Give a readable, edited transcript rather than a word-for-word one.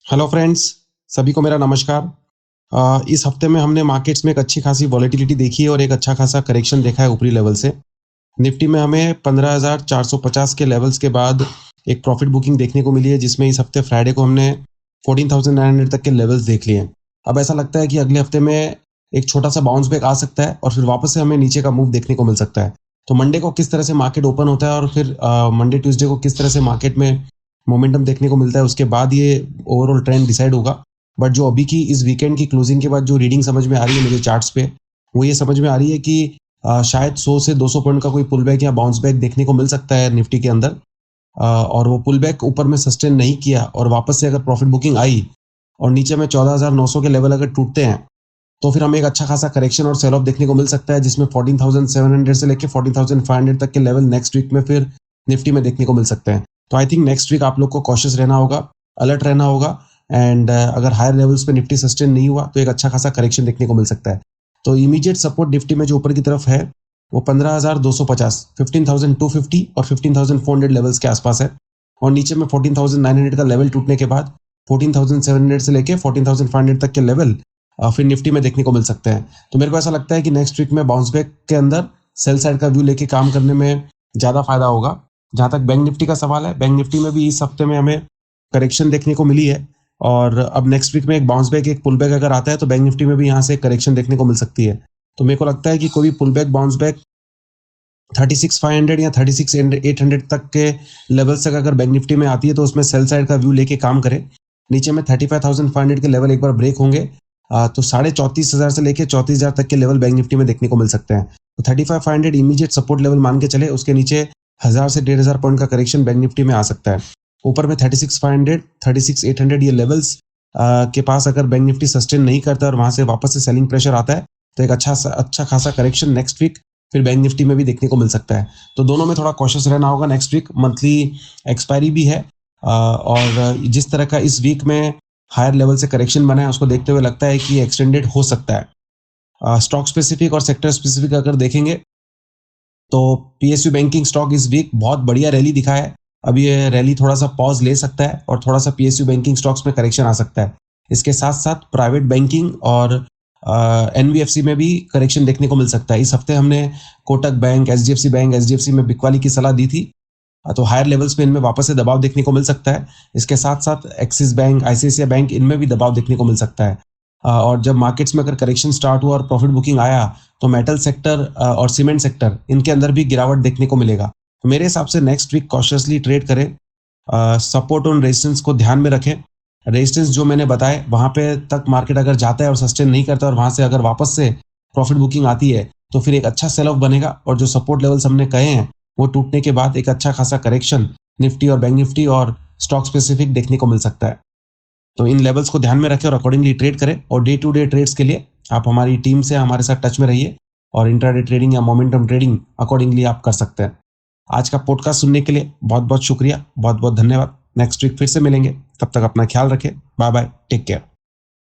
Hello friends, सभी को मेरा नमस्कार। इस हफ्ते में हमने मार्केट्स में एक अच्छी खासी वॉलेटिलिटी देखी है और एक अच्छा खासा करेक्शन देखा है ऊपरी लेवल से। निफ्टी में हमें 15,450 के लेवल्स के बाद एक प्रॉफिट बुकिंग देखने को मिली है, जिसमें इस हफ्ते फ्राइडे को हमने 14,900 तक के लेवल्स देख लिए हैं। अब ऐसा लगता है कि अगले हफ्ते में एक छोटा-सा बाउंस बैक आ सकता है और फिर वापस से हमें नीचे का मूव देखने को मिल सकता है। तो मंडे को किस तरह से मार्केट ओपन होता है और फिर मंडे, ट्यूसडे को किस तरह से मार्केट में मोमेंटम देखने को मिलता है, उसके बाद ये ओवरऑल ट्रेंड डिसाइड होगा। बट जो अभी की इस वीकेंड की क्लोजिंग के बाद जो रीडिंग समझ में आ रही है मुझे चार्ट्स पे, वो ये समझ में आ रही है कि शायद 100 से 200 पॉइंट का कोई पुल बैक या बाउंस बैक देखने को मिल सकता है निफ्टी के अंदर। और वो पुल बैक ऊपर में सस्टेन नहीं किया और वापस से अगर प्रॉफिट बुकिंग आई और नीचे में 14,900 के लेवल अगर टूटते हैं, तो फिर हमें एक अच्छा खासा करेक्शन और सेल ऑफ देखने को मिल सकता है, जिसमें 14,700 से लेके 14,500 तक के लेवल नेक्स्ट वीक में फिर निफ्टी में देखने को मिल सकते हैं। तो आई थिंक नेक्स्ट वीक आप लोग को कॉशियस रहना होगा, अलर्ट रहना होगा एंड अगर हायर लेवल्स पे निफ्टी सस्टेन नहीं हुआ तो एक अच्छा खासा करेक्शन देखने को मिल सकता है। तो इमीडिएट सपोर्ट निफ्टी में जो ऊपर की तरफ है वो 15,250, 15,250 और 15,400 लेवल्स के आसपास है और नीचे में 14,900 का लेवल टूटने के बाद 14,700 से लेके 14,500 तक के लेवल फिर निफ्टी में देखने को मिल सकते हैं। तो मेरे को ऐसा लगता है कि नेक्स्ट वीक में बाउंस बैक के अंदर सेल साइड का व्यू लेके काम करने में ज़्यादा फायदा होगा। जहाँ तक बैंक निफ्टी का सवाल है, बैंक निफ्टी में भी इस हफ्ते में हमें करेक्शन देखने को मिली है और अब नेक्स्ट वीक में एक बाउंस बैक, एक पुल बैक अगर आता है तो बैंक निफ्टी में भी यहाँ से करेक्शन देखने को मिल सकती है। तो मेरे को लगता है कि कोई भी पुल बैक, बाउंस बैक 36,500 या 36,800 तक के लेवल तक अगर बैंक निफ्टी में आती है तो उसमें सेल साइड का व्यू लेके काम करे। नीचे में 35,500 के लेवल एक बार ब्रेक होंगे तो 34,500 से लेके 34,000 तक के लेवल बैंक निफ्टी में देखने को मिल सकते हैं। तो 35,500 इमीडिएट सपोर्ट लेवल मान के चले, उसके नीचे 1,000 से 1,500 पॉइंट का करेक्शन बैंक निफ्टी में आ सकता है। ऊपर में 36,500, 36,800 ये लेवल्स के पास अगर बैंक निफ्टी सस्टेन नहीं करता और वहां से वापस से सेलिंग प्रेशर आता है तो एक अच्छा खासा करेक्शन नेक्स्ट वीक फिर बैंक निफ्टी में भी देखने को मिल सकता है। तो दोनों में थोड़ा कॉशियस रहना होगा। नेक्स्ट वीक मंथली एक्सपायरी भी है और जिस तरह का इस वीक में हायर लेवल से करेक्शन बना है उसको देखते हुए लगता है कि एक्सटेंडेड हो सकता है। स्टॉक स्पेसिफिक और सेक्टर स्पेसिफिक अगर देखेंगे तो पीएसयू बैंकिंग स्टॉक इस वीक बहुत बढ़िया रैली दिखा है। अब ये रैली थोड़ा सा पॉज ले सकता है और थोड़ा सा पीएसयू बैंकिंग स्टॉक्स में करेक्शन आ सकता है। इसके साथ साथ प्राइवेट बैंकिंग और एनबीएफसी में भी करेक्शन देखने को मिल सकता है। इस हफ्ते हमने कोटक बैंक, एचडीएफसी में बिकवाली की सलाह दी थी, तो हायर लेवल्स पे इनमें वापस से दबाव देखने को मिल सकता है। इसके साथ साथ एक्सिस बैंक, आईसीआईसीआई बैंक, इनमें भी दबाव देखने को मिल सकता है। और जब मार्केट्स में अगर करेक्शन स्टार्ट हुआ और प्रॉफिट बुकिंग आया तो मेटल सेक्टर और सीमेंट सेक्टर, इनके अंदर भी गिरावट देखने को मिलेगा। तो मेरे हिसाब से नेक्स्ट वीक कॉशियसली ट्रेड करें, सपोर्ट और रेजिस्टेंस को ध्यान में रखें। रेजिस्टेंस जो मैंने बताए वहां पे तक मार्केट अगर जाता है और सस्टेन नहीं करता और वहां से अगर वापस से प्रॉफिट बुकिंग आती है तो फिर एक अच्छा सेल ऑफ बनेगा और जो सपोर्ट लेवल्स हमने कहे हैं वो टूटने के बाद एक अच्छा खासा करेक्शन निफ्टी और बैंक निफ्टी और स्टॉक स्पेसिफिक देखने को मिल सकता है। तो इन लेवल्स को ध्यान में रखें और अकॉर्डिंगली ट्रेड करें और डे टू डे ट्रेड्स के लिए आप हमारी टीम से हमारे साथ टच में रहिए और इंट्राडे ट्रेडिंग या मोमेंटम ट्रेडिंग अकॉर्डिंगली आप कर सकते हैं। आज का पॉडकास्ट सुनने के लिए बहुत बहुत शुक्रिया, बहुत बहुत धन्यवाद। नेक्स्ट वीक फिर से मिलेंगे, तब तक अपना ख्याल रखें। Bye bye, take care.